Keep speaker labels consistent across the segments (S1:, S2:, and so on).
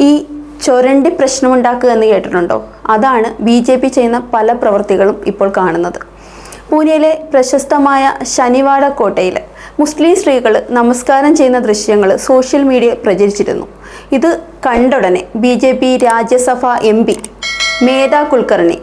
S1: ഈ ചൊരണ്ടി പ്രശ്നമുണ്ടാക്കുക എന്ന് കേട്ടിട്ടുണ്ടോ? അതാണ് BJP ചെയ്യുന്ന പല പ്രവൃത്തികളും ഇപ്പോൾ കാണുന്നത്. പൂനെയിലെ പ്രശസ്തമായ ശനിവാഡ കോട്ടയിൽ മുസ്ലിം സ്ത്രീകൾ നമസ്കാരം ചെയ്യുന്ന ദൃശ്യങ്ങൾ സോഷ്യൽ മീഡിയ പ്രചരിച്ചിരുന്നു. ഇത് കണ്ടുടനെ BJP രാജ്യസഭ MP മേധാ കുൽക്കർണി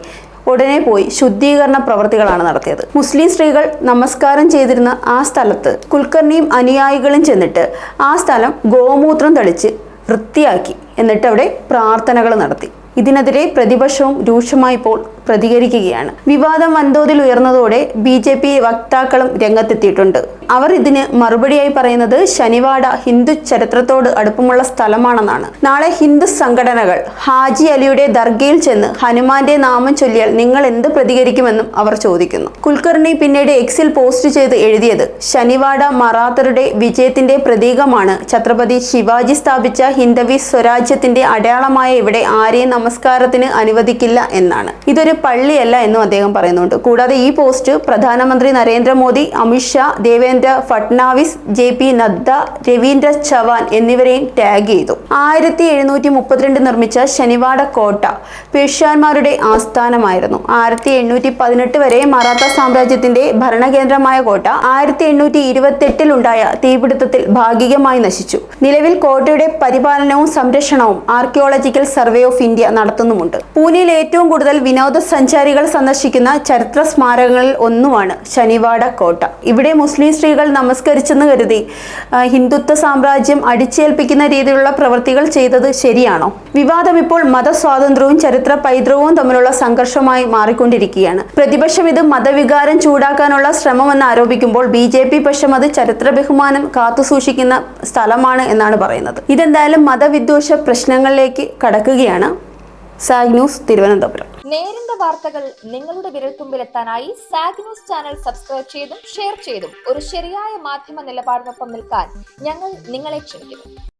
S1: ഉടനെ പോയി ശുദ്ധീകരണ പ്രവർത്തികളാണ് നടത്തിയത്. മുസ്ലിം സ്ത്രീകൾ നമസ്കാരം ചെയ്തിരുന്ന ആ സ്ഥലത്ത് കുൽക്കർണിയും അനുയായികളും ചെന്നിട്ട് ആ സ്ഥലം ഗോമൂത്രം തളിച്ച് വൃത്തിയാക്കി. എന്നിട്ട് അവിടെ പ്രാർത്ഥനകൾ നടത്തി. ഇതിനെതിരെ പ്രതിപക്ഷവും രൂക്ഷമായി ഇപ്പോൾ പ്രതികരിക്കുകയാണ്. വിവാദം വൻതോതിൽ ഉയർന്നതോടെ BJP വക്താക്കളും രംഗത്തെത്തിയിട്ടുണ്ട്. അവർ ഇതിന് മറുപടിയായി പറയുന്നത് ശനിവാഡ ഹിന്ദു ചരിത്രത്തോട് അടുപ്പമുള്ള സ്ഥലമാണെന്നാണ്. നാളെ ഹിന്ദു സംഘടനകൾ ഹാജി അലിയുടെ ദർഗയിൽ ചെന്ന് ഹനുമാന്റെ നാമം ചൊല്ലിയാൽ നിങ്ങൾ എന്ത് പ്രതികരിക്കുമെന്നും അവർ ചോദിക്കുന്നു. കുൽക്കർണി പിന്നീട് എക്സിൽ പോസ്റ്റ് ചെയ്ത് എഴുതിയത് ശനിവാഡ മറാത്തരുടെ വിജയത്തിന്റെ പ്രതീകമാണ്. ഛത്രപതി ശിവാജി സ്ഥാപിച്ച ഹിന്ദവി സ്വരാജ്യത്തിന്റെ അടയാളമായ ഇവിടെ ആരെയും നമസ്കാരത്തിന് അനുവദിക്കില്ല എന്നാണ്. ഇതൊരു പള്ളിയല്ല എന്നും അദ്ദേഹം പറയുന്നുണ്ട്. കൂടാതെ ഈ പോസ്റ്റ് പ്രധാനമന്ത്രി നരേന്ദ്രമോദി, അമിത്ഷാ, ദേവേന്ദ്ര ഫട്നാവിസ്, JP നദ്ദ, രവീന്ദ്ര ചവാൻ എന്നിവരെയും ടാഗ് ചെയ്തു. 1732 നിർമ്മിച്ച ശനിവാഡ കോട്ട പേഷ്വാന്മാരുടെ ആസ്ഥാനമായിരുന്നു. 1818 വരെ മറാത്ത സാമ്രാജ്യത്തിന്റെ ഭരണകേന്ദ്രമായ കോട്ട 1828 ഉണ്ടായ തീപിടുത്തത്തിൽ ഭാഗികമായി നശിച്ചു. നിലവിൽ കോട്ടയുടെ പരിപാലനവും സംരക്ഷണവും ആർക്കിയോളജിക്കൽ സർവേ ഓഫ് ഇന്ത്യ നടത്തുന്നുമുണ്ട്. പൂനെയിൽ ഏറ്റവും കൂടുതൽ വിനോദസഞ്ചാരികൾ സന്ദർശിക്കുന്ന ചരിത്ര സ്മാരകങ്ങളിൽ ഒന്നുമാണ് ശനിവാഡ കോട്ട. ഇവിടെ മുസ്ലിം സ്ത്രീകൾ നമസ്കരിച്ചെന്ന് കരുതി ഹിന്ദുത്വ സാമ്രാജ്യം അടിച്ചേൽപ്പിക്കുന്ന രീതിയിലുള്ള പ്രവൃത്തികൾ ചെയ്തത് ശരിയാണോ? വിവാദം ഇപ്പോൾ മതസ്വാതന്ത്ര്യവും ചരിത്ര പൈതൃകവും തമ്മിലുള്ള സംഘർഷമായി മാറിക്കൊണ്ടിരിക്കുകയാണ്. പ്രതിപക്ഷം ഇത് മതവികാരം ചൂടാക്കാനുള്ള ശ്രമമെന്ന് ആരോപിക്കുമ്പോൾ BJP പക്ഷം അത് ചരിത്ര ബഹുമാനം കാത്തുസൂക്ഷിക്കുന്ന സ്ഥലമാണ് എന്നാണ് പറയുന്നത്. ഇതെന്തായാലും മതവിദ്വേഷ പ്രശ്നങ്ങളിലേക്ക് കടക്കുകയാണ്. Zag news, Thiruvananthapuram.
S2: നേരിന്റെ വാർത്തകൾ നിങ്ങളുടെ വിരൽത്തുമ്പിലെത്താനായി സാഗ് ന്യൂസ് ചാനൽ സബ്സ്ക്രൈബ് ചെയ്തും ഷെയർ ചെയ്തും ഒരു ശരിയായ മാധ്യമ നിലപാടിനൊപ്പം നിൽക്കാൻ ഞങ്ങൾ നിങ്ങളെ ക്ഷണിക്കുന്നു.